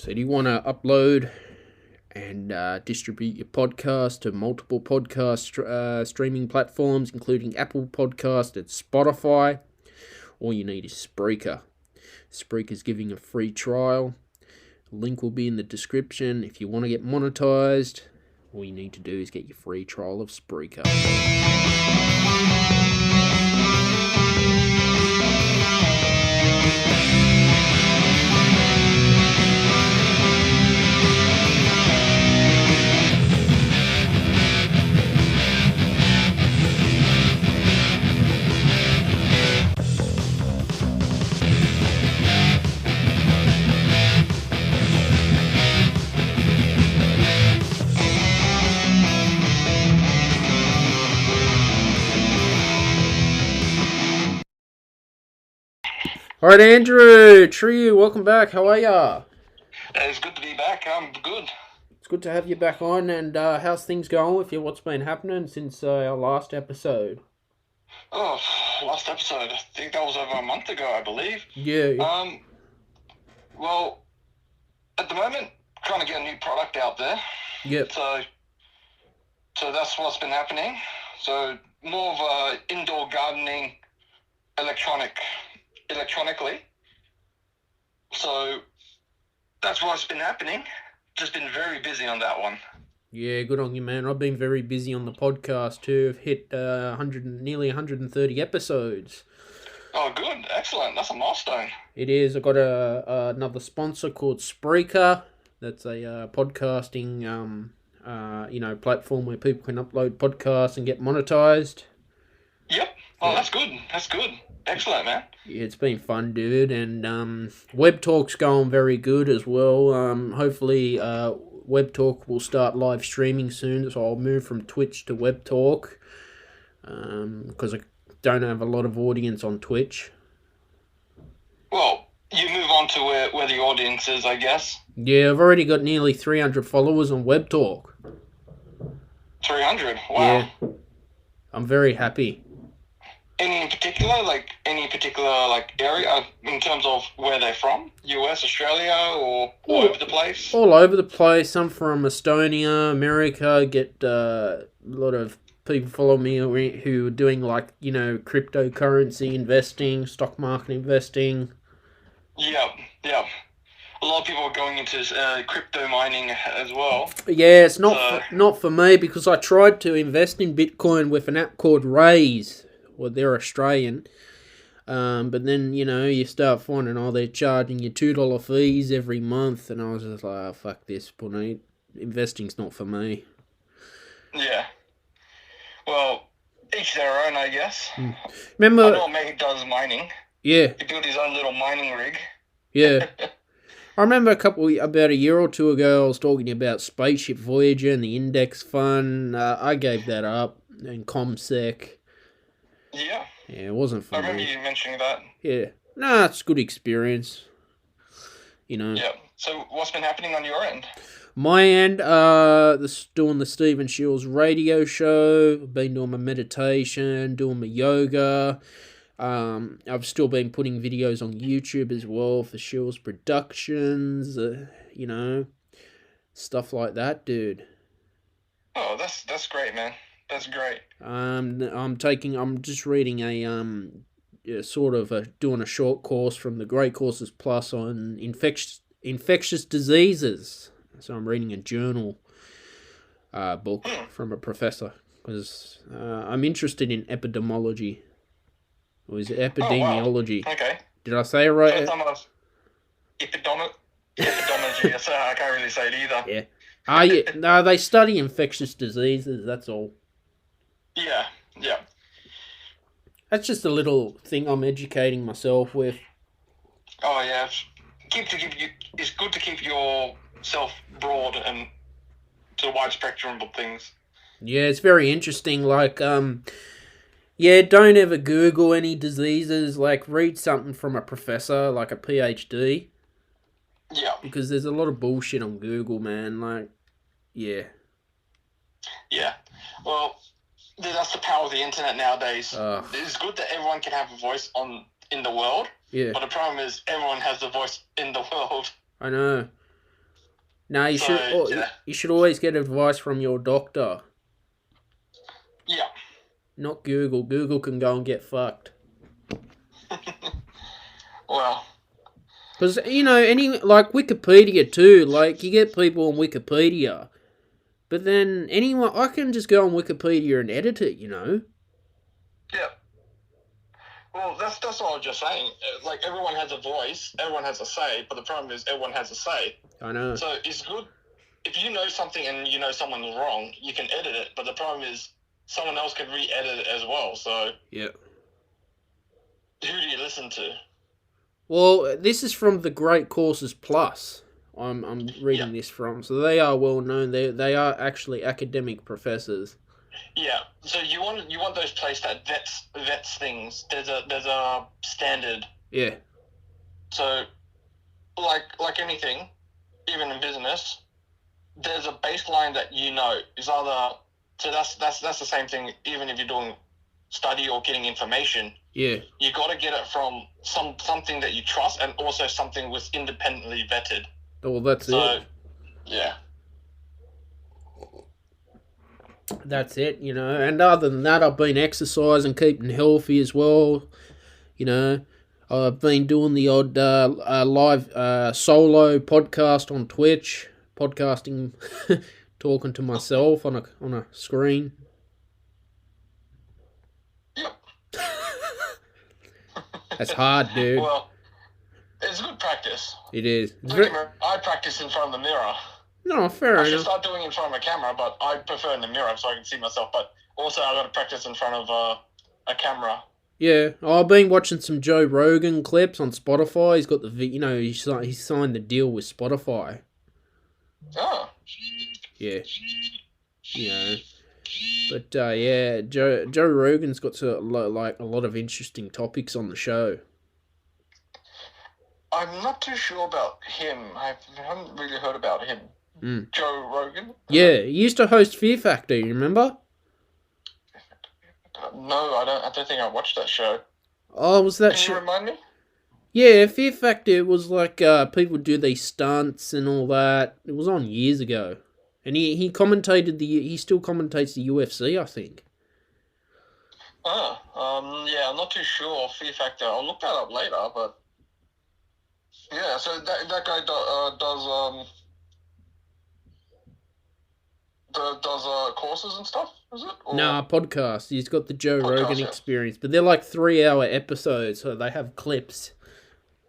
So do you want to upload and distribute your podcast to multiple podcast streaming platforms, including Apple Podcast and Spotify? All you need is Spreaker. Spreaker's giving a free trial. Link will be in the description. If you want to get monetized, all you need to do is get your free trial of Spreaker. All right, Andrew Trieu, welcome back. How are ya? It's good to be back. I'm good. It's good to have you back on. And how's things going with you? What's been happening since our last episode? Oh, last episode. I think that was over a month ago, I believe. Yeah. Well, at the moment, trying to get a new product out there. Yep. So that's what's been happening. So more of a indoor gardening, electronically. So that's what's been happening. Just been very busy on that one. Yeah, good on you, man. I've been very busy on the podcast too. I've hit nearly 130 episodes. Oh, good. Excellent. That's a milestone. It is. I've got another sponsor called Spreaker. That's a podcasting platform where people can upload podcasts and get monetized. Yep. Oh, that's good. That's good. Excellent, man. Yeah, it's been fun, dude, and Web Talk's going very good as well. Hopefully, Web Talk will start live streaming soon, so I'll move from Twitch to Web Talk, because I don't have a lot of audience on Twitch. Well, you move on to where the audience is, I guess. Yeah, I've already got nearly 300 followers on Web Talk. 300? Wow. Yeah, I'm very happy. Any particular area in terms of where they're from? US, Australia, or all over the place? All over the place. Some from Estonia, America. Get a lot of people follow me who are doing cryptocurrency investing, stock market investing. Yep. A lot of people are going into crypto mining as well. Yeah, it's not for me, because I tried to invest in Bitcoin with an app called Raise. Well, they're Australian. But then, you start finding, they're charging you $2 fees every month. And I was just like, oh, fuck this, Bonnie. Investing's not for me. Yeah. Well, each their own, I guess. Remember... I know Meg does mining. Yeah. He built his own little mining rig. Yeah. I remember about a year or two ago, I was talking about Spaceship Voyager and the Index Fund. I gave that up. And ComSec. Yeah. Yeah, it wasn't for me. I remember you mentioning that. Yeah. Nah, it's a good experience. Yeah. So what's been happening on your end? My end, doing the Stephen Shiels radio show. I've been doing my meditation, doing my yoga. I've still been putting videos on YouTube as well for Shiels Productions. Stuff like that, dude. Oh, that's great, man. That's great. I'm just reading doing a short course from the Great Courses Plus on infectious diseases. So I'm reading a journal book from a professor, because I'm interested in epidemiology. Or is it epidemiology? Oh, wow. Okay. Did I say it right? Epidemiology. So I can't really say it either. Yeah. No, they study infectious diseases, that's all. Yeah. That's just a little thing I'm educating myself with. Oh yeah, it's good to keep yourself broad and to a wide spectrum of things. Yeah, it's very interesting. Don't ever Google any diseases. Read something from a professor, like a PhD. Yeah. Because there's a lot of bullshit on Google, man. Yeah. Yeah. Well, that's the power of the internet nowadays. It's good that everyone can have a voice in the world. Yeah. But the problem is everyone has a voice in the world. I know. No, you should always get advice from your doctor. Yeah. Not Google. Google can go and get fucked. Well. Because, like Wikipedia too, like, you get people on Wikipedia. But then I can just go on Wikipedia and edit it, Yeah. Well, that's what I was just saying. Like, everyone has a voice, everyone has a say, but the problem is everyone has a say. I know. So it's good if you know something and you know someone's wrong, you can edit it. But the problem is someone else can re-edit it as well. So yeah, who do you listen to? Well, this is from the Great Courses Plus. I'm reading this from, so they are well known. They are actually academic professors. Yeah, so you want those places that vets things. There's a standard. Yeah. So, like anything, even in business, there's a baseline that is either. So that's the same thing. Even if you're doing study or getting information. Yeah. You got to get it from something that you trust, and also something was independently vetted. Well, that's it. Yeah. That's it, and other than that, I've been exercising, keeping healthy as well, I've been doing the odd live solo podcast on Twitch, podcasting, talking to myself on a screen. Yep. That's hard, dude. Well, it's good practice. It is. I practice in front of the mirror. No, fair enough. I should start doing it in front of a camera, but I prefer in the mirror so I can see myself. But also, I got to practice in front of a camera. Yeah, I've been watching some Joe Rogan clips on Spotify. He's got he signed the deal with Spotify. Oh. Yeah. But yeah, Joe Rogan's got a lot of interesting topics on the show. I'm not too sure about him. I haven't really heard about him. Joe Rogan? Yeah, he used to host Fear Factor, you remember? No, I don't think I watched that show. Oh, was that Can you remind me? Yeah, Fear Factor was like people do these stunts and all that. It was on years ago. And he still commentates the UFC, I think. Yeah, I'm not too sure. Fear Factor. I'll look that up later, but yeah, so that guy does courses and stuff, is it? Or... Nah, podcast. He's got the Joe Rogan experience, but they're like 3-hour episodes, so they have clips.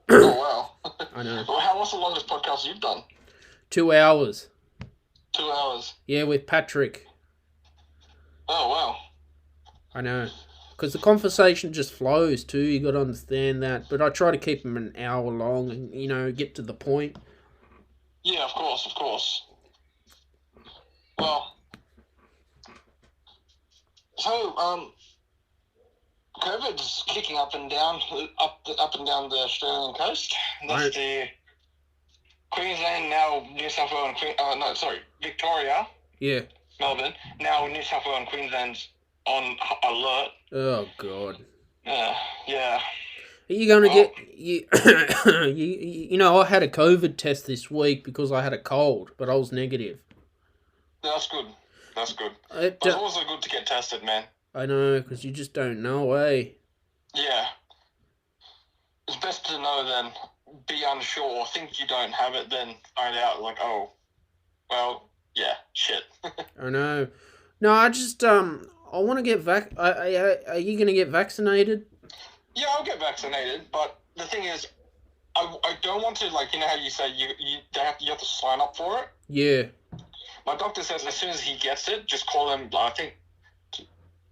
Oh, wow. I know. Well, what's the longest podcast you've done? 2 hours. 2 hours? Yeah, with Patrick. Oh, wow. I know. Because the conversation just flows too, you got to understand that. But I try to keep them an hour long and, get to the point. Yeah, of course. Well, so, COVID's kicking up and down the Australian coast. That's the Queensland, now New South Wales and Victoria. Yeah. Melbourne. Now New South Wales and Queensland's on alert. Oh, God. Yeah. Are you going to get... I had a COVID test this week because I had a cold, but I was negative. That's good. But it's also good to get tested, man. I know, because you just don't know, eh? Yeah. It's best to know than be unsure or think you don't have it, then find out, like, oh, well, yeah, shit. I know. No, I just, I want to get are you going to get vaccinated? Yeah, I'll get vaccinated, but the thing is, I don't want to, like, how you say you have to sign up for it? Yeah. My doctor says as soon as he gets it, just call him, I think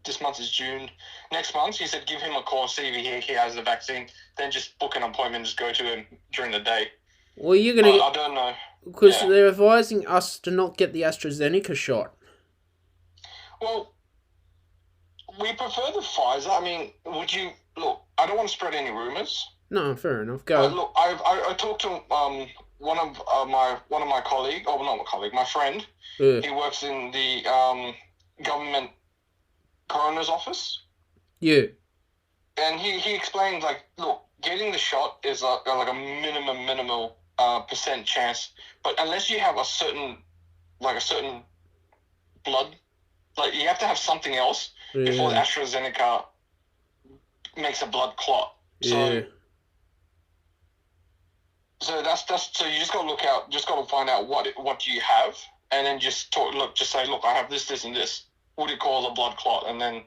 this month is June. Next month, he said give him a call, see if he has the vaccine, then just book an appointment, just go to him during the day. Well, you're going to I don't know. Because they're advising us to not get the AstraZeneca shot. Well, we prefer the Pfizer. I mean, look, I don't want to spread any rumours. No, fair enough. Go. Look, I talked to one of my colleague, not my colleague, my friend. Yeah. He works in the government coroner's office. Yeah. And he explained, like, look, getting the shot is like a minimal percent chance. But unless you have a certain blood, like you have to have something else before the Yeah. AstraZeneca makes a blood clot. Yeah. So that's so you just got to look out, just got to find out what you have, and then just say, look, I have this, this, and this. Would it cause a blood clot? And then,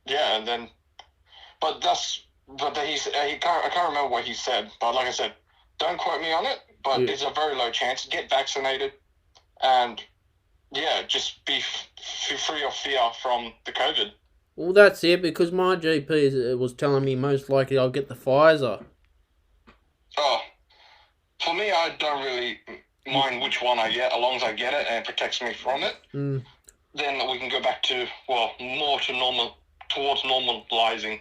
yeah, and then, but I can't remember what he said. But like I said, don't quote me on it. But Yeah. it's a very low chance. Get vaccinated, and yeah, just be free of fear from the COVID. Well, that's it, because my GP was telling me most likely I'll get the Pfizer. Oh, for me, I don't really mind which one I get, as long as I get it and it protects me from it. Mm. Then we can go back to, more to normal, towards normalizing,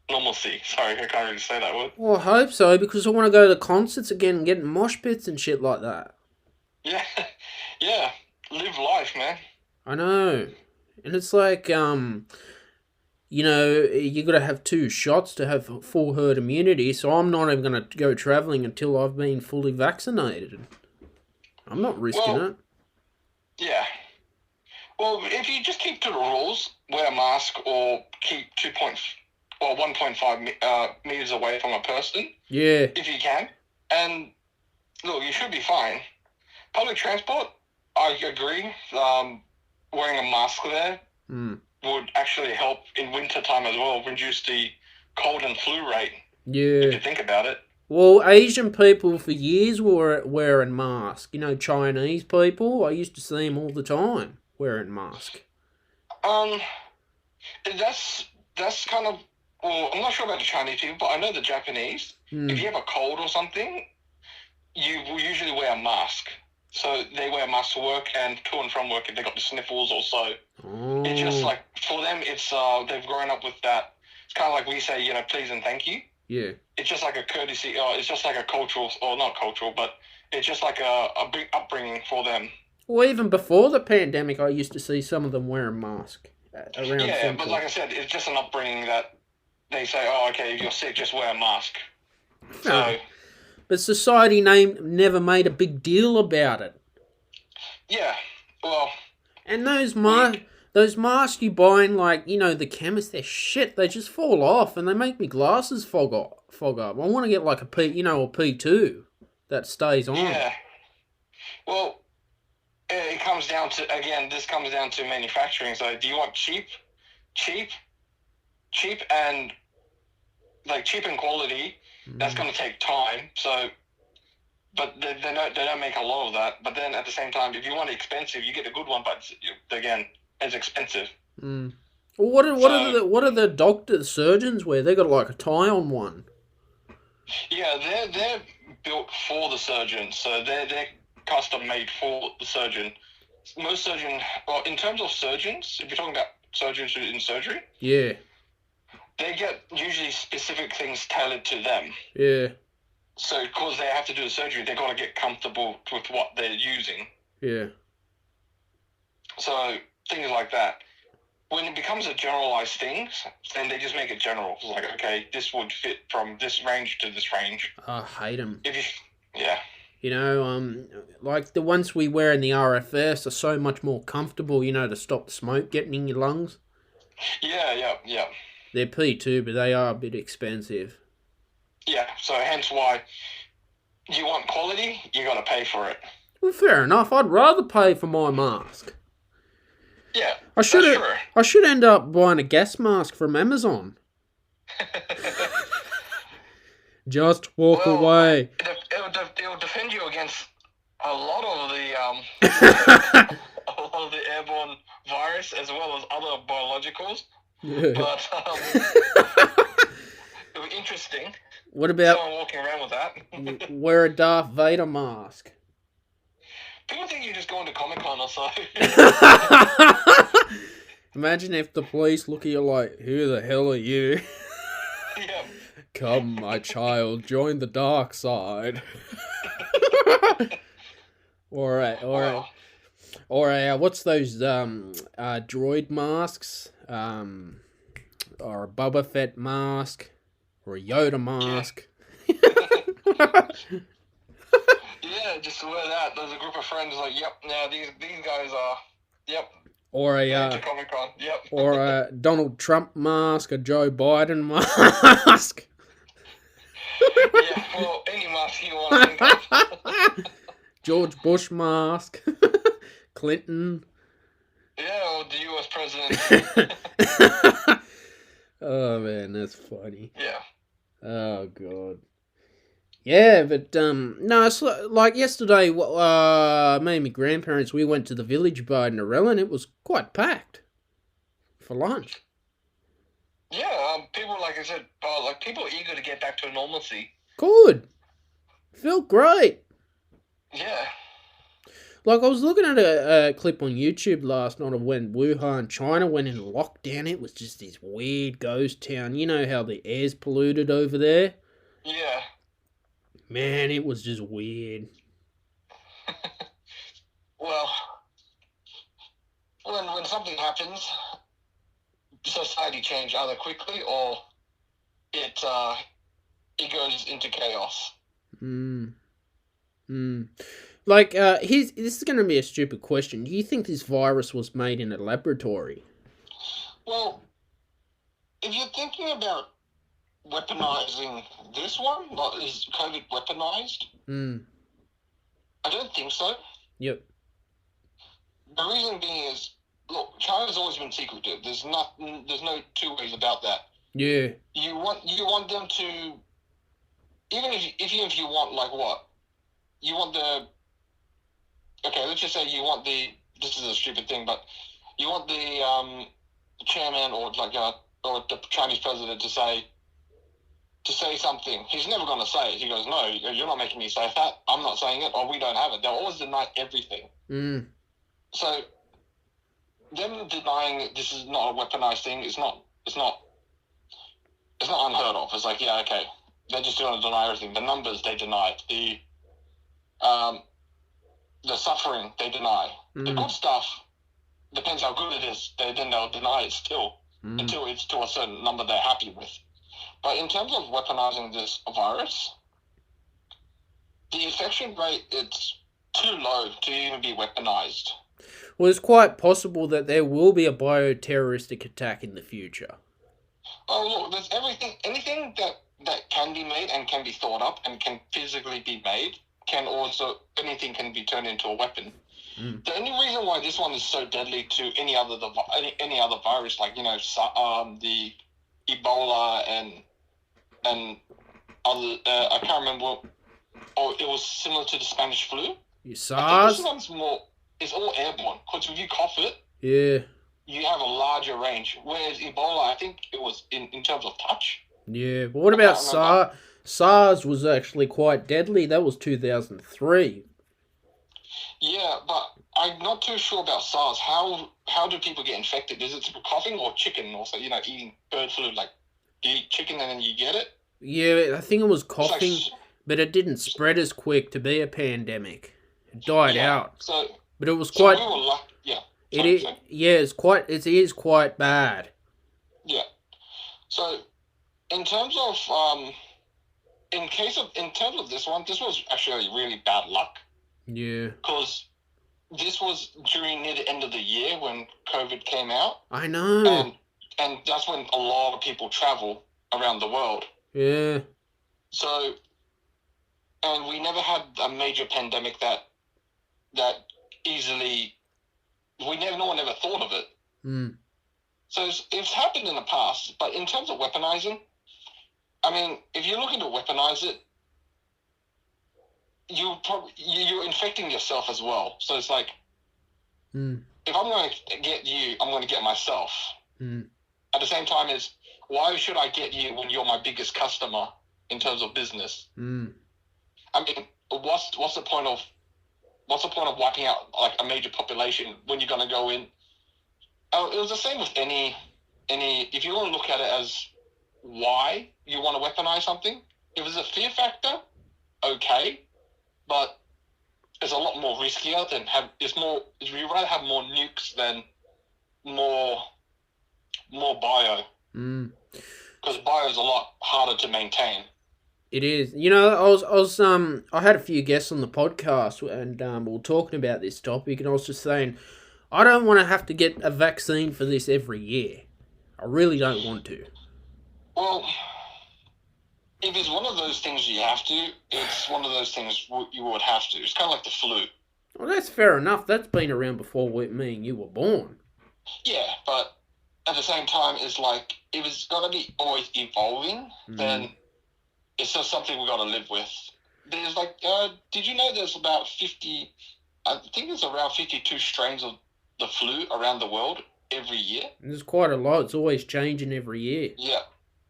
normalcy. Sorry, I can't really say that word. Well, I hope so, because I want to go to concerts again and get mosh pits and shit like that. Yeah, yeah, live life, man. I know. And it's like, you got to have 2 shots to have full herd immunity, so I'm not even going to go travelling until I've been fully vaccinated. I'm not risking it. Yeah. Well, if you just keep to the rules, wear a mask or keep 1.5 meters away from a person. Yeah. If you can. And look, you should be fine. Public transport, I agree. Wearing a mask there would actually help in winter time as well, reduce the cold and flu rate. Yeah. If you think about it. Well, Asian people for years were wearing masks. Chinese people, I used to see them all the time wearing masks. That's kind of, well, I'm not sure about the Chinese people, but I know the Japanese. If you have a cold or something, you will usually wear a mask. So they wear masks to work and to and from work if they got the sniffles or so. Oh. It's just like, for them, it's they've grown up with that. It's kind of like we say, please and thank you. Yeah. It's just like a courtesy, it's just like a cultural, or not cultural, but it's just like a big upbringing for them. Well, even before the pandemic, I used to see some of them wearing masks around. Yeah, Central. but like I said, it's just an upbringing that they say, oh, okay, if you're sick, just wear a mask. No. So, but society never made a big deal about it. Yeah, well... And those masks you buy in, the chemist, they're shit. They just fall off and they make me glasses fog up. I want to get like a P2 that stays on. Yeah. Well, it comes down to, again, this comes down to manufacturing. So do you want cheap and quality? That's going to take time. So, but they don't make a lot of that. But then at the same time, if you want it expensive, you get a good one. But again, it's expensive. Well, what are the doctors, surgeons wear? They got like a tie on one. Yeah, they're built for the surgeon, so they're custom made for the surgeon. Most surgeons, well, in terms of surgeons, if you're talking about surgeons in surgery, yeah, they get usually specific things tailored to them. Yeah. So, because they have to do the surgery, they've got to get comfortable with what they're using. Yeah. So, things like that. When it becomes a generalized thing, then they just make it general. It's like, okay, this would fit from this range to this range. I hate them. Yeah. Like the ones we wear in the RFS are so much more comfortable, to stop the smoke getting in your lungs. Yeah. They're P2, but they are a bit expensive. Yeah, so hence why you want quality, you got to pay for it. Well, fair enough. I'd rather pay for my mask. Yeah, I should end up buying a gas mask from Amazon. Just walk away. It'll defend you against a lot of the airborne virus as well as other biologicals. Yeah. But it'll be interesting. What about someone walking around with that? Wear a Darth Vader mask. People think you're just going to Comic-Con or so. Imagine if the police look at you like, who the hell are you? Yeah. Come, my child, join the dark side. Alright. What's those droid masks? Or a Boba Fett mask? Or a Yoda mask? Yeah, just wear that. There's a group of friends like, yep, yeah, these guys are, yep, Or going to a Comic Con, yep. or a Donald Trump mask, a Joe Biden mask. Yeah, well, any mask you want to think of. George Bush mask. Clinton. Yeah, or the US president. Oh man, that's funny. Yeah. Oh god. Yeah, but no, it's like yesterday. Me and my grandparents, we went to the Village Bar in Narelle, and it was quite packed for lunch. Yeah, people, like I said, like people are eager to get back to normalcy. Good. Felt great. Yeah. Like, I was looking at a clip on YouTube last night of when Wuhan, China went in lockdown. It was just this weird ghost town. You know how the air's polluted over there? Yeah. Man, it was just weird. Well, when something happens, society changes either quickly or it goes into chaos. Like, this is going to be a stupid question. Do you think this virus was made in a laboratory? Well, if you're thinking about weaponizing this one, like, is COVID weaponized? I don't think so. Yep. The reason being is, look, China's always been secretive. There's no two ways about that. Yeah. You want them to, even if you want, like, what? You want okay, let's just say you want this is a stupid thing, but you want the chairman or or the Chinese president to say something. He's never going to say it. He goes, no, you're not making me say that. I'm not saying it, or we don't have it. They'll always deny everything. So them denying this is not a weaponized thing, it's not unheard of. It's like, yeah, okay, they're just going to deny everything. The numbers, they deny it. The suffering, they deny. The good stuff, depends how good it is, then they'll deny it still until it's to a certain number they're happy with. But in terms of weaponizing this virus, the infection rate, it's too low to even be weaponized. Well, it's quite possible that there will be a bioterroristic attack in the future. Oh, look, there's anything that can be made and can be thought up and can physically be made, anything can be turned into a weapon. The only reason why this one is so deadly to any other virus, like, the Ebola and other, I can't remember. It was similar to the Spanish flu. SARS? This one's it's all airborne, because if you cough it, yeah, you have a larger range. Whereas Ebola, I think it was in terms of touch. Yeah, but what about SARS? SARS was actually quite deadly. That was 2003. Yeah, but I'm not too sure about SARS. How do people get infected? Is it through coughing or chicken? Also, eating bird flu, like you eat chicken and then you get it? Yeah, I think it was coughing, but it didn't spread as quick to be a pandemic. It died out. But it was quite. We were lucky. Yeah. It is quite bad. Yeah. So, in terms of in terms of this one, this was actually really bad luck. Yeah. Because this was near the end of the year when COVID came out. I know. And that's when a lot of people travel around the world. Yeah. So, and we never had a major pandemic that easily. No one ever thought of it. So it's happened in the past, but in terms of weaponizing, I mean, if you're looking to weaponize it, you're infecting yourself as well. So it's like, if I'm going to get you, I'm going to get myself. At the same time, why should I get you when you're my biggest customer in terms of business? I mean, what's the point of wiping out like a major population when you're going to go in? It was the same with any. If you want to look at it as why you want to weaponize something, if it's a fear factor, okay, but it's a lot more riskier than we rather have more nukes than more bio. Because bio is a lot harder to maintain. It is. I had a few guests on the podcast, and we were talking about this topic, and I was just saying, I don't want to have to get a vaccine for this every year. I really don't want to. Well, if it's one of those things you have to, it's one of those things you would have to. It's kind of like the flu. Well, that's fair enough. That's been around before me and you were born. Yeah, but at the same time, it's like, if it's got to be always evolving, then it's just something we got to live with. There's like, did you know there's about 50, I think there's around 52 strains of the flu around the world every year? There's quite a lot. It's always changing every year. Yeah.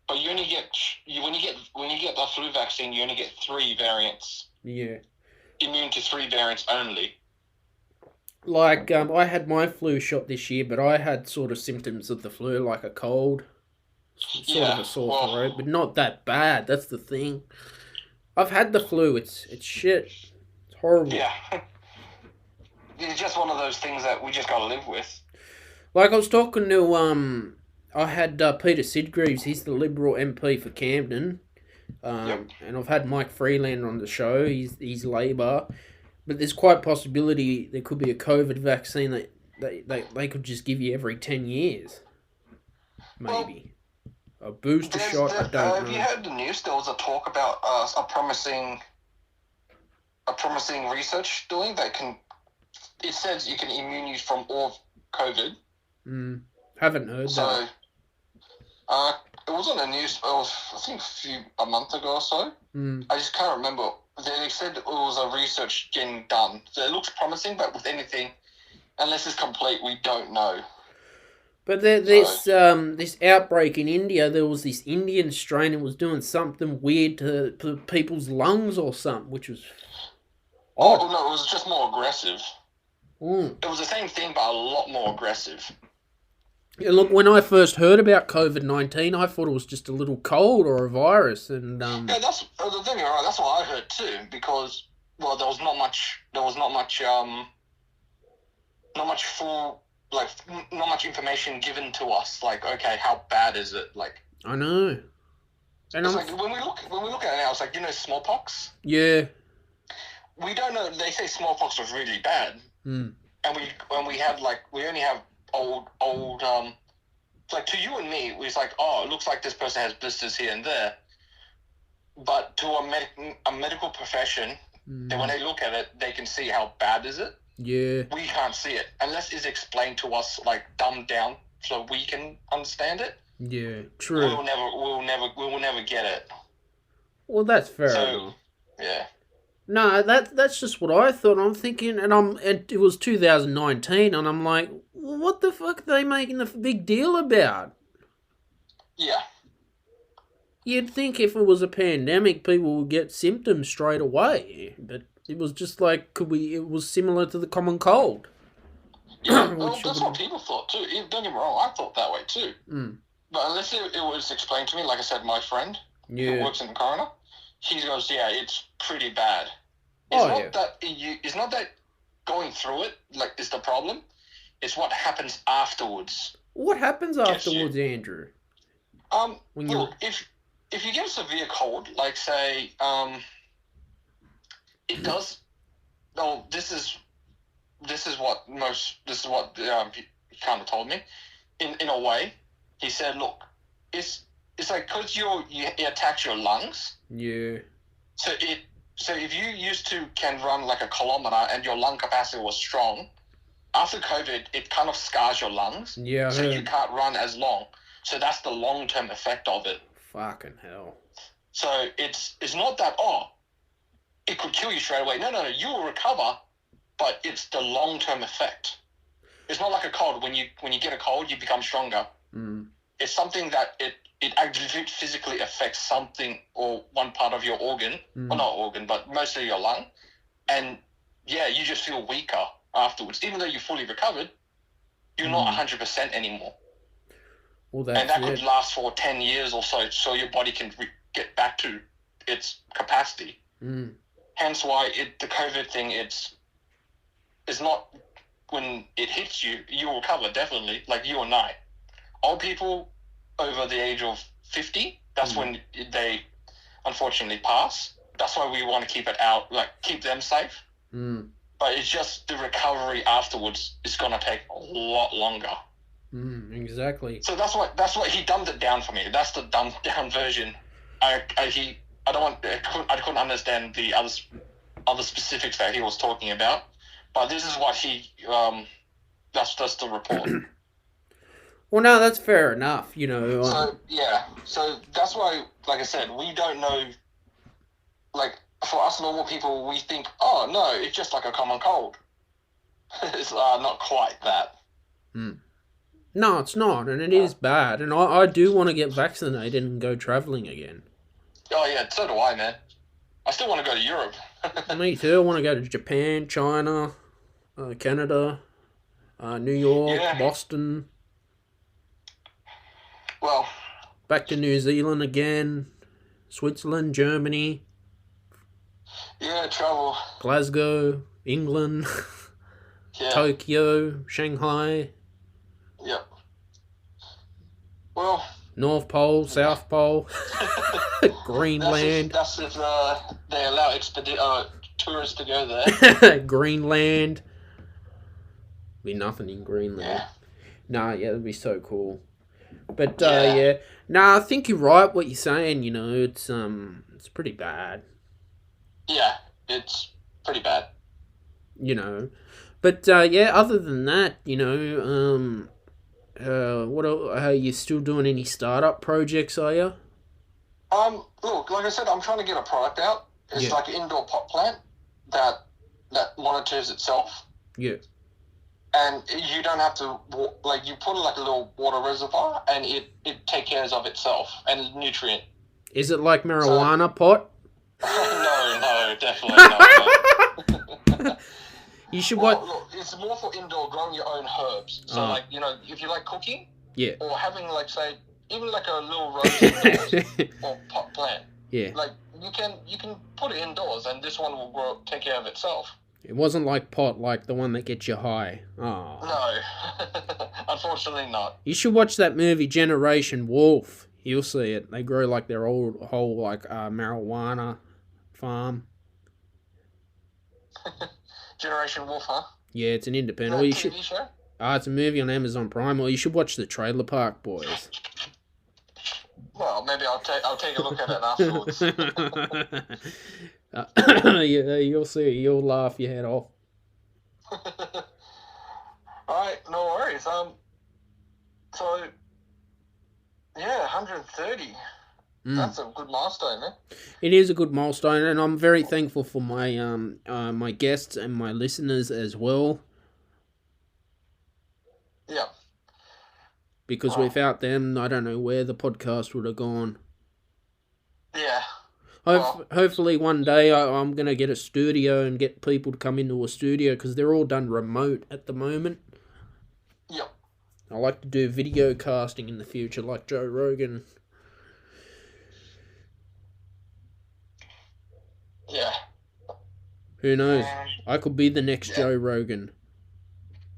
But you only get, when you get the flu vaccine, you only get 3 variants. Yeah. Immune to 3 variants only. Like, I had my flu shot this year, but I had sort of symptoms of the flu, like a cold, sort of a sore throat, but not that bad. That's the thing. I've had the flu. It's shit. It's horrible. Yeah. It's just one of those things that we just got to live with. Like, I was talking to, I had Peter Sidgreaves. He's the Liberal MP for Camden. And I've had Mike Freeland on the show. He's Labor. But there's quite possibility there could be a COVID vaccine that they could just give you every 10 years. Maybe. A booster shot, I don't know. Have you heard the news? There was a talk about a promising research doing that can... It says you can immune you from all COVID. Haven't heard that. It was on the news, it was, I think, a month ago or so. I just can't remember. They said it was a research getting done. So it looks promising, but with anything, unless it's complete, we don't know. But this outbreak in India, there was this Indian strain that was doing something weird to people's lungs or something, which was odd. Oh, no, it was just more aggressive. It was the same thing, but a lot more aggressive. Yeah, look, when I first heard about COVID-19, I thought it was just a little cold or a virus, and yeah, that's the thing. Right, that's what I heard too. Because there was not much full, like, not much information given to us. Like, okay, how bad is it? Like, I know. And it's like when we look at it now, it's like, smallpox. Yeah. We don't know. They say smallpox was really bad, and we only have old, like, to you and me, it was like, oh, it looks like this person has blisters here and there. But to a medical profession, then when they look at it, they can see how bad is it. Yeah. We can't see it unless it's explained to us, like, dumbed down, so we can understand it. Yeah, true. We will never get it. Well, that's fair enough. Yeah. No, that's just what I thought. I'm thinking, and it was 2019, and I'm like, what the fuck are they making a big deal about? Yeah. You'd think if it was a pandemic, people would get symptoms straight away, but it was just like, it was similar to the common cold. Yeah, well, that's what people thought too. Don't get me wrong, I thought that way too. But unless it was explained to me, like I said, my friend who works in the coroner, he goes, yeah, it's pretty bad. It's not that going through it, like, is the problem. It's what happens afterwards. What happens afterwards, Andrew? Look, if you get a severe cold, like, say, it does. No, this is what he kind of told me. In a way, he said, look, it's like, because it attacks your lungs. Yeah. So if you used to can run like a kilometer and your lung capacity was strong, after COVID, it kind of scars your lungs. Yeah. So you can't run as long. So that's the long-term effect of it. Fucking hell. So it's not that, it could kill you straight away. No, you will recover, but it's the long-term effect. It's not like a cold. When you get a cold, you become stronger. It's something that it actually physically affects something or one part of your organ, or not organ, but mostly your lung. And yeah, you just feel weaker afterwards. Even though you're fully recovered, you're not 100% anymore. Well, and that could last for 10 years or so your body can get back to its capacity. Hence why the COVID thing, it's not, when it hits you, you'll recover, definitely, like you and I. Old people over the age of 50, that's when unfortunately pass. That's why we want to keep it out, like keep them safe. Mm. But it's just the recovery afterwards is going to take a lot longer. Exactly. So that's what he dumbed it down for me. That's the dumbed down version. I couldn't understand the other specifics that he was talking about, but this is what that's just the report. Well, no, that's fair enough. So that's why, like I said, we don't know. Like for us normal people, we think, oh no, it's just like a common cold. It's not quite that. No, it's not, and it is bad. And I do want to get vaccinated and go travelling again. Oh yeah, so do I, man. I still want to go to Europe. Me too. I want to go to Japan, China, Canada, New York, Boston. Well, back to New Zealand again, Switzerland, Germany. Yeah, travel. Glasgow, England, Tokyo, Shanghai. Yep. Well. North Pole, South Pole, Greenland. That's if they allow tourists to go there. Greenland. Be nothing in Greenland. Yeah. Nah, yeah, that'd be so cool. But yeah. Nah, I think you're right. What you're saying, it's pretty bad. Yeah, it's pretty bad. But yeah, other than that, what are you still doing any startup projects, are you? Look, like I said, I'm trying to get a product out. It's like an indoor pot plant that monitors itself. Yeah. And you don't have to, you put like a little water reservoir and it takes care of itself and nutrient. Is it like marijuana pot? No, definitely not. You should look, it's more for indoor growing your own herbs. So if you like cooking, or having say even like a little rose indoors or pot plant, like you can put it indoors and this one will take care of itself. It wasn't like pot, like the one that gets you high. Oh. No, unfortunately not. You should watch that movie Generation Wolf. You'll see it. They grow like their whole marijuana farm. Generation Wolf, huh? Yeah, it's an independent. TV show? It's a movie on Amazon Prime. Or you should watch the Trailer Park Boys. Well, maybe I'll take a look at it afterwards. Yeah, you'll see. You'll laugh your head off. All right, no worries. So yeah, 130. That's a good milestone, man. It is a good milestone, and I'm very thankful for my my guests and my listeners as well. Yeah. Because without them, I don't know where the podcast would have gone. Yeah. Hopefully one day I'm going to get a studio and get people to come into a studio because they're all done remote at the moment. Yep. I like to do video casting in the future like Joe Rogan. Yeah. Who knows? I could be the next Joe Rogan.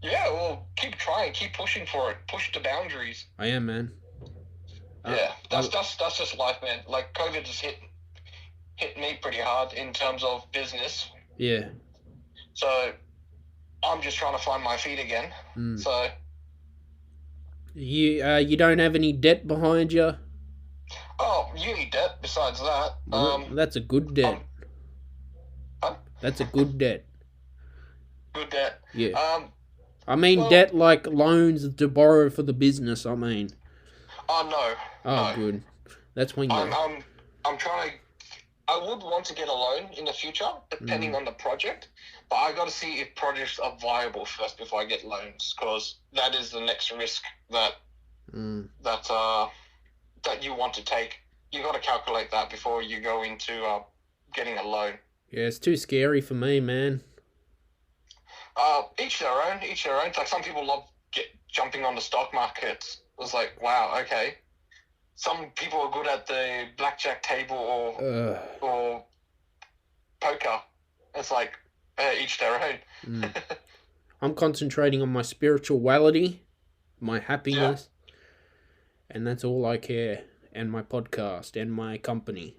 Yeah, well, keep trying, keep pushing for it, push the boundaries. I am, man. Yeah, that's just life, man. Like COVID just hit me pretty hard in terms of business. Yeah. So I'm just trying to find my feet again. So you don't have any debt behind you? Oh, uni debt. Besides that, that's a good debt. That's a good debt. Good debt. Yeah. I mean debt like loans to borrow for the business. I mean. Oh no. Oh, no. Good. That's when you. I'm trying to. I would want to get a loan in the future, depending on the project. But I got to see if projects are viable first before I get loans, because that is the next risk that you want to take. You got to calculate that before you go into getting a loan. Yeah, it's too scary for me, man. Each their own. It's like some people love jumping on the stock markets. It was like, wow, okay. Some people are good at the blackjack table or poker. It's like each their own. I'm concentrating on my spirituality, my happiness, and that's all I care. And my podcast and my company.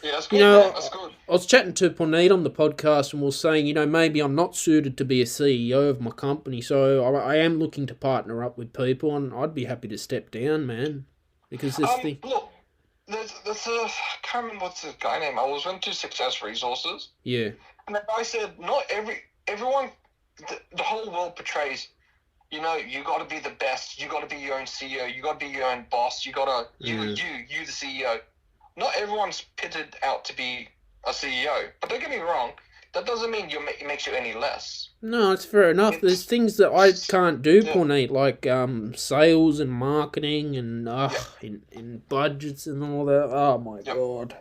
Yeah, that's You good, man. know, That's good. I was chatting to Puneet on the podcast and we was saying, maybe I'm not suited to be a CEO of my company, so I am looking to partner up with people, and I'd be happy to step down, man. Because Look, there's I can't remember what's the guy name. I went to Success Resources, yeah, and the guy said, not everyone, the whole world portrays, you got to be the best. You got to be your own CEO. You got to be your own boss. You got to, you the CEO. Not everyone's pitted out to be a CEO. But don't get me wrong, that doesn't mean it makes you any less. no, it's fair enough. There's things that I can't do, Yeah. Puneet, like sales and marketing and in budgets and all that. Oh my god.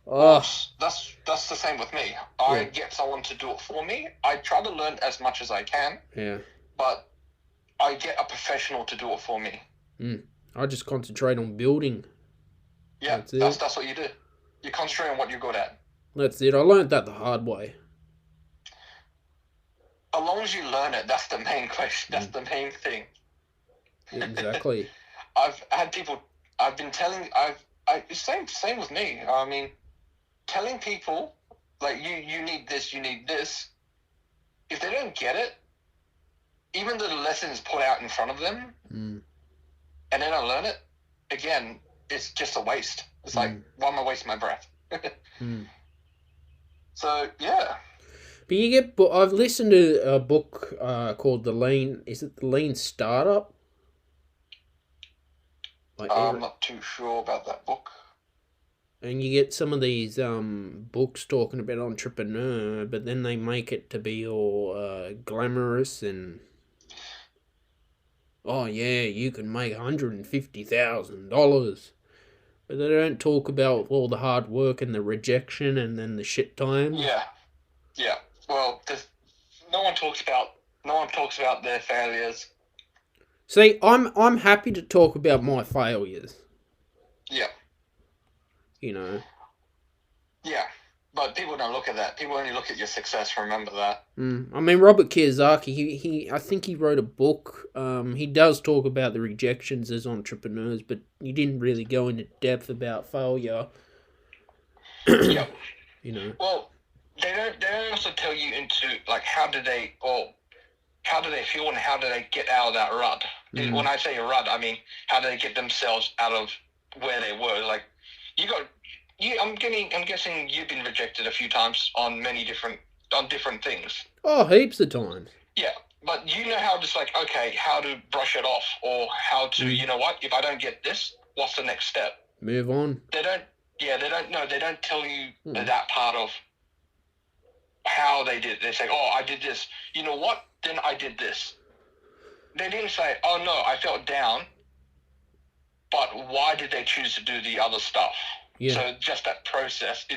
Well, that's the same with me. I Yeah. get someone to do it for me. I try to learn as much as I can. Yeah. But I get a professional to do it for me. I just concentrate on building. Yeah, that's what you do. You concentrate on what you're good at. That's it. I learned that the hard way. As long as you learn it, that's the main question. That's the main thing. Exactly. I've had people. I've been telling. Same with me. I mean, telling people like you need this, you need this. If they don't get it, even the lessons put out in front of them, and they don't learn it, again, it's just a waste. It's like, why am I wasting my breath? So yeah. But I've listened to a book called The Lean. Is it The Lean Startup? I'm not too sure about that book. And you get some of these books talking about entrepreneur, but then they make it to be all glamorous and oh yeah, you can make $150,000, but they don't talk about all the hard work and the rejection and then the shit times. Yeah. Well, no one talks about their failures. See, I'm happy to talk about my failures. Yeah. Yeah, but people don't look at that. People only look at your success. Remember that. I mean, Robert Kiyosaki, I think he wrote a book. He does talk about the rejections as entrepreneurs, but he didn't really go into depth about failure. Yeah. Well, they don't also tell you into like how do they feel and how do they get out of that rut. When I say a rut, I mean how do they get themselves out of where they were. Like I'm guessing you've been rejected a few times on different things. Oh, heaps of times. Yeah, but you know how how to brush it off, or how to if I don't get this, what's the next step? Move on. They don't know. They don't tell you that part of how they did. They say, oh, I did this. You know what? Then I did this. They didn't say, oh no, I felt down. But why did they choose to do the other stuff? Yeah. So just that process, they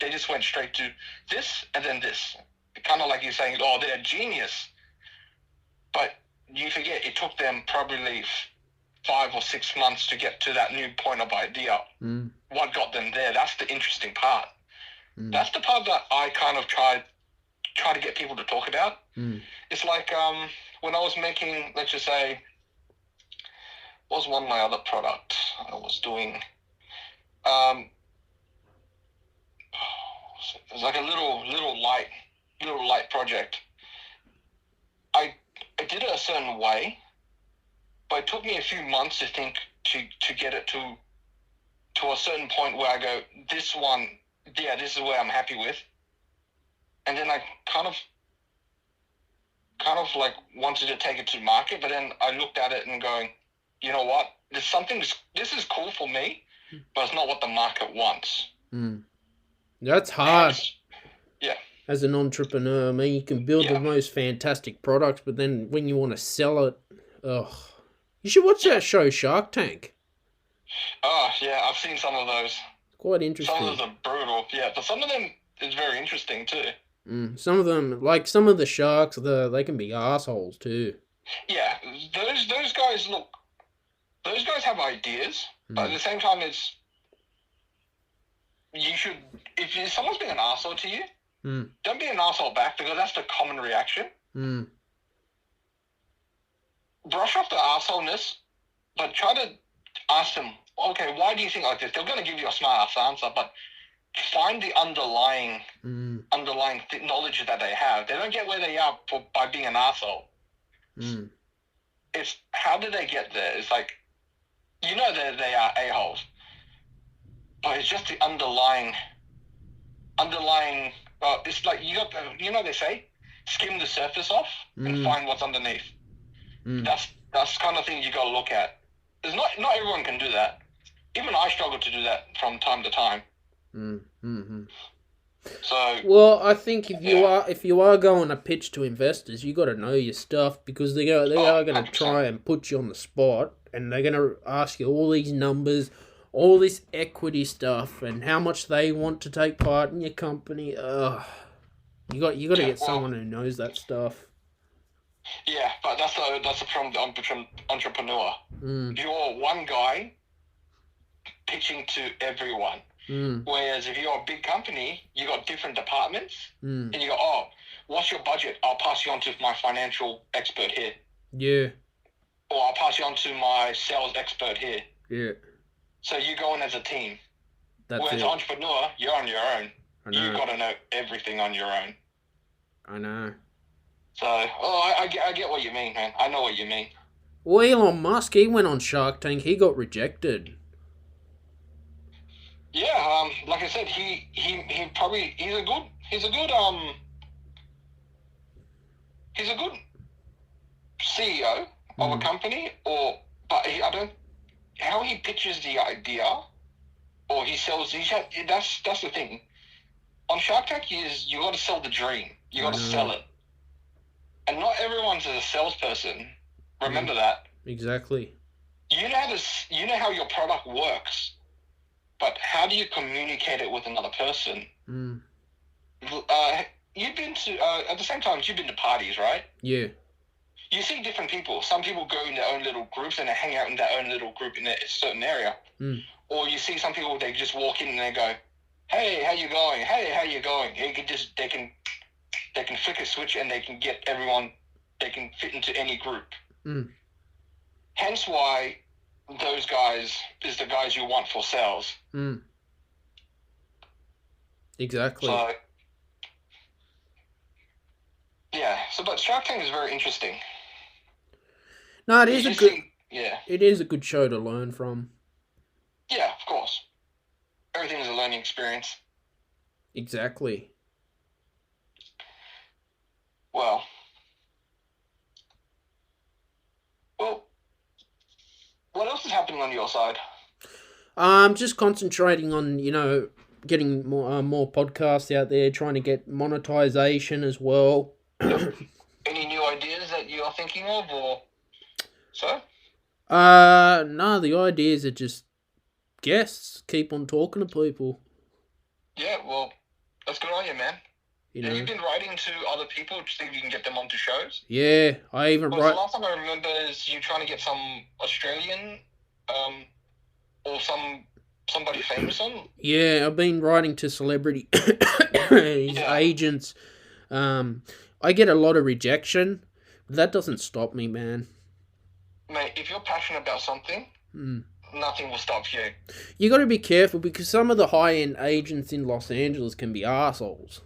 just went straight to this and then this. Kind of like you're saying, oh, they're a genius. But you forget it took them probably 5 or 6 months to get to that new point of idea. What got them there? That's the interesting part. That's the part that I kind of try to get people to talk about. It's like when I was making, let's just say, what was one of my other products I was doing? It was like a little light project. I did it a certain way, but it took me a few months to think to get it to a certain point where I go, this one, yeah, this is where I'm happy with. And then I kind of like wanted to take it to market, but then I looked at it and going, you know what? This is cool for me, but it's not what the market wants. That's hard. Yeah. As an entrepreneur, I mean, you can build the most fantastic products, but then when you want to sell it, you should watch that show, Shark Tank. Oh, yeah, I've seen some of those. Quite interesting. Some of those are brutal, yeah, but some of them is very interesting too. Some of them, like some of the sharks, they can be assholes too. Yeah, those guys, look, those guys have ideas, but at the same time, if someone's being an asshole to you, don't be an asshole back, because that's the common reaction. Brush off the assholeness, but try to ask them, okay, why do you think like this? They're going to give you a smart ass answer, but find the underlying knowledge that they have. They don't get where they are by being an arsehole. It's how did they get there? It's like, you know, they are a-holes, but it's just the underlying. It's like you got they say, skim the surface off and find what's underneath. That's the kind of thing you got to look at. There's not everyone can do that. Even I struggle to do that from time to time. So, well, I think if you are going to pitch to investors, you got to know your stuff, because they are going to try and put you on the spot, and they're going to ask you all these numbers, all this equity stuff, and how much they want to take part in your company. You got to get someone who knows that stuff. Yeah, but that's the problem with the entrepreneur. You're one guy pitching to everyone. Whereas if you're a big company, you got different departments, and you go, oh, what's your budget? I'll pass you on to my financial expert here. Yeah. Or I'll pass you on to my sales expert here. Yeah. So you go in as a team. Whereas it. Entrepreneur, you're on your own. You got to know everything on your own. I know. So, I get what you mean, man. I know what you mean. Well, Elon Musk, he went on Shark Tank. He got rejected. Yeah, like I said, he's a good CEO of a company, how he pitches the idea, or he sells that's the thing. On Shark Tank, you got to sell the dream. You got to sell it, and not everyone's a salesperson. Remember that. Exactly. You know how your product works. But how do you communicate it with another person? You've been to, at the same time, you've been to parties, right? Yeah. You see different people. Some people go in their own little groups and they hang out in their own little group in a certain area. Or you see some people, they just walk in and they go, hey, how you going? Hey, how you going? They can flick a switch and they can get everyone, they can fit into any group. Hence why those guys is the guys you want for sales. Exactly. So, yeah. So, but Shark Tank is very interesting. No, it is It is a good show to learn from. Yeah, of course. Everything is a learning experience. Exactly. Well, what else is happening on your side? I'm just concentrating on, getting more podcasts out there, trying to get monetization as well. Any new ideas that you are thinking of, or so? No, the ideas are just guests. Keep on talking to people. Yeah, well, that's good on you, man. Have you been writing to other people to see if you can get them onto shows? Yeah, I even write. The last time I remember is you trying to get some Australian, or somebody famous on. Yeah, I've been writing to celebrity agents. I get a lot of rejection, but that doesn't stop me, man. Mate, if you're passionate about something, nothing will stop you. You got to be careful, because some of the high-end agents in Los Angeles can be arseholes.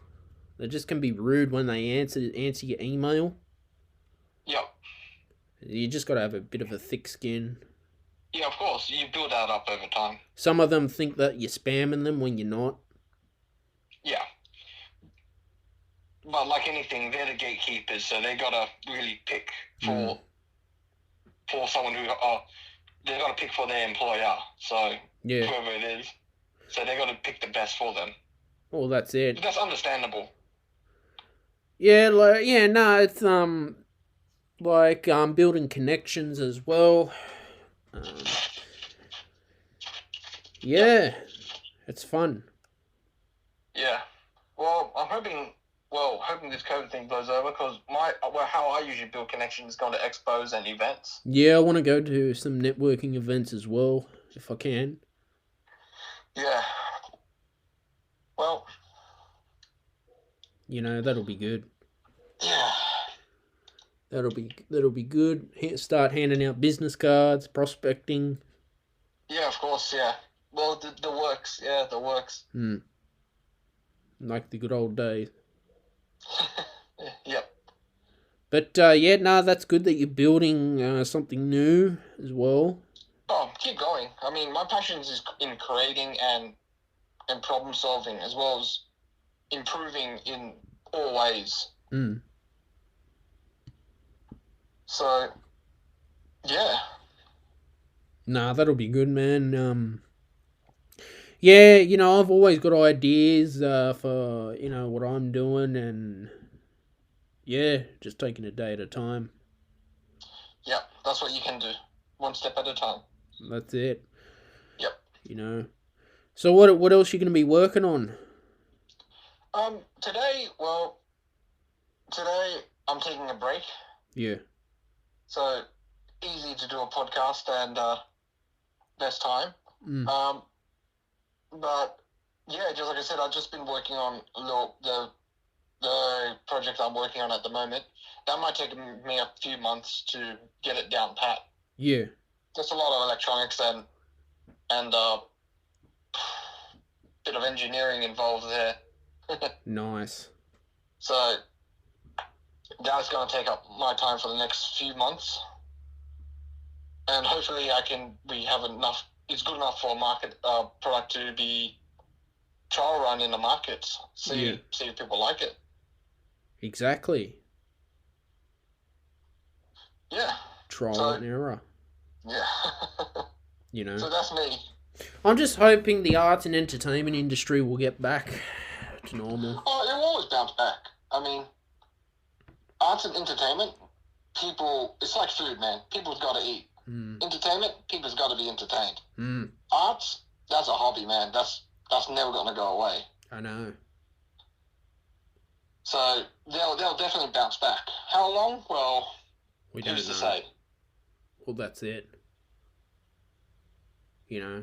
They just can be rude when they answer your email. Yep. You just got to have a bit of a thick skin. Yeah, of course. You build that up over time. Some of them think that you're spamming them when you're not. Yeah. But like anything, they're the gatekeepers, so they got to really pick for someone who... they got to pick for their employer, so whoever it is. So they got to pick the best for them. Well, that's it. But that's understandable. Yeah, it's building connections as well. It's fun. Yeah. Well, I'm hoping this COVID thing blows over, because how I usually build connections is going to expos and events. Yeah, I want to go to some networking events as well, if I can. Yeah. Well, that'll be good. Yeah. That'll be good. Start handing out business cards, prospecting. Yeah, of course, yeah. Well, the works. Yeah, the works. like the good old days. Yep. But that's good that you're building something new as well. Oh, keep going. I mean, my passion is in creating and problem solving, as well as improving in all ways. Mm. So, yeah. Nah, that'll be good, man. Yeah, I've always got ideas for, what I'm doing, and yeah, just taking a day at a time. Yeah, that's what you can do. One step at a time. That's it. Yep. So what else are you going to be working on? Today I'm taking a break. Yeah. So, easy to do a podcast and less time. Mm. But yeah, just like I said, I've just been working on the project I'm working on at the moment. That might take me a few months to get it down pat. Yeah. There's a lot of electronics and bit of engineering involved there. Nice. So that's going to take up my time for the next few months, and hopefully we have enough. It's good enough for a market product to be trial run in the markets. See if people like it. Exactly. Yeah. Trial and error. Yeah. So that's me. I'm just hoping the arts and entertainment industry will get back to normal. Oh, it will always bounce back. I mean, arts and entertainment, it's like food, man. People's got to eat. Mm. Entertainment, people's got to be entertained. Mm. Arts, that's a hobby, man. That's never going to go away. I know. So they'll definitely bounce back. How long? Well, we don't know. To say? Well, that's it. Yeah.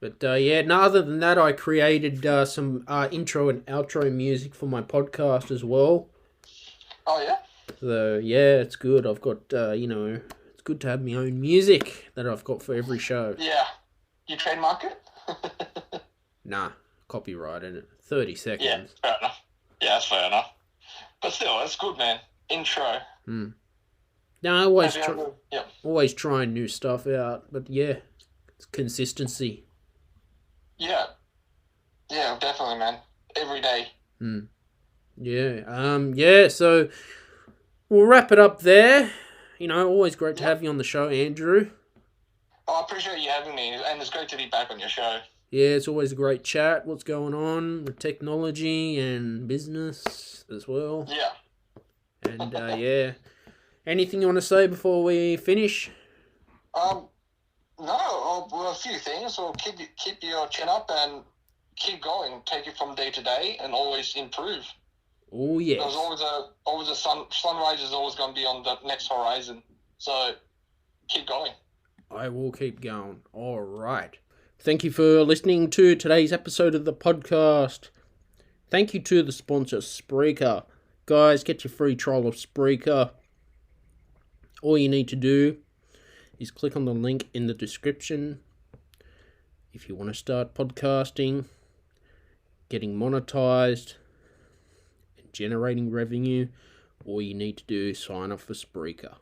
But other than that, I created some intro and outro music for my podcast as well. Oh, yeah? So, yeah, it's good. I've got, it's good to have my own music that I've got for every show. Yeah. You trademark it? Nah, copyrighted it. 30 seconds. Yeah, fair enough. Yeah, that's fair enough. But still, that's good, man. Intro. No, I always trying new stuff out, but yeah, it's consistency. Yeah. Yeah, definitely, man. Every day. Yeah. So we'll wrap it up there. Always great to have you on the show, Andrew. Oh, I appreciate you having me, and it's great to be back on your show. Yeah, it's always a great chat. What's going on with technology and business as well. Yeah. And yeah. Anything you want to say before we finish? No. Well, a few things. Well, keep your chin up and keep going. Take it from day to day and always improve. Oh, yes. There's always a sunrise is always going to be on the next horizon. So keep going. I will keep going. All right. Thank you for listening to today's episode of the podcast. Thank you to the sponsor, Spreaker. Guys, get your free trial of Spreaker. All you need to do is click on the link in the description. If you want to start podcasting, getting monetized, and generating revenue, all you need to do is sign up for Spreaker.